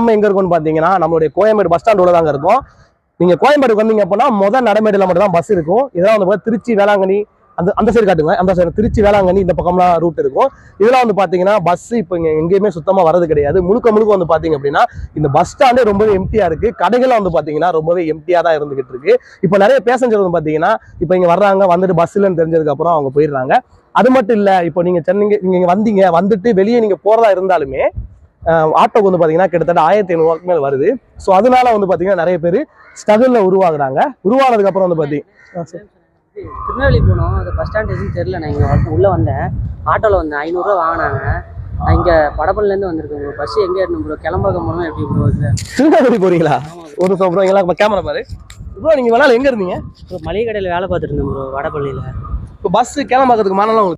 நம்ம எங்க இருக்கோம்னு பாத்தீங்கன்னா நம்மளுடைய கோயம்பேடு பஸ் ஸ்டாண்ட் உள்ளதாங்க இருக்கும். நீங்க கோயம்பேடுக்கு வந்தீங்க அப்படின்னா முதல் நடைமேடையில மட்டும் தான் பஸ் இருக்கும். இதெல்லாம் வந்து திருச்சி வேளாங்கண்ணி அந்த சைடு காட்டுங்க. அந்த சைடு திருச்சி வேளாங்கண்ணி இந்த பக்கம்லாம் ரூட் இருக்கும். இதெல்லாம் வந்து பாத்தீங்கன்னா பஸ் இப்போ இங்க எங்கேயுமே சுத்தமா வரது கிடையாது. முழுக்க வந்து பாத்தீங்க அப்படின்னா இந்த பஸ் ஸ்டாண்டே ரொம்பவே எம்டியா இருக்கு. கடைகள்லாம் வந்து பாத்தீங்கன்னா ரொம்பவே எம்டியா தான் இருந்துகிட்டு இருக்கு. இப்போ நிறைய பேசஞ்சர் வந்து பாத்தீங்கன்னா இப்போ இங்க வர்றாங்க, வந்துட்டு பஸ் இல்லைன்னு தெரிஞ்சதுக்கு அப்புறம் அவங்க போயிடுறாங்க. அது மட்டும் இல்ல, இப்போ நீங்க நீங்க வந்தீங்க, வந்துட்டு வெளியே நீங்க போறதா இருந்தாலுமே ஆட்டோக்கு வந்து பாத்தீங்கன்னா கிட்டத்தட்ட 1500 மேல வருது. ஸோ அதனால வந்து பாத்தீங்கன்னா நிறைய பேர் ஸ்ட்ரகிள்ல உருவாகுறாங்க. உருவானதுக்கு அப்புறம் வந்து பாத்தீங்கன்னா திருநெல்வேலி போனோம். அது பஸ் ஸ்டாண்ட் எதுவும் தெரியல. நான் இங்கே உள்ளே வந்தேன், ஆட்டோவில் வந்தேன். 500 ரூபா வாங்கினாங்க. நான் இங்கே படப்பள்ளிலேருந்து வந்திருக்கேன் ப்ரோ. பஸ் எங்கே ஏறணும் ப்ரோ? கிளம்பாக்கம் போகணும் எப்படி ப்ரோ? திருநெல்வேலி போறீங்களா? ஒரு சொல்றீங்களா? கேமரா பாரு ப்ரோ. நீங்க வேணாலும் எங்க இருந்தீங்க? மளிகை கடையில் வேலை பார்த்துட்டு இருந்தேன் ப்ரோ, வடபள்ளியில். இப்போ பஸ் கிளம்பாக்கத்துக்கு மனநலம்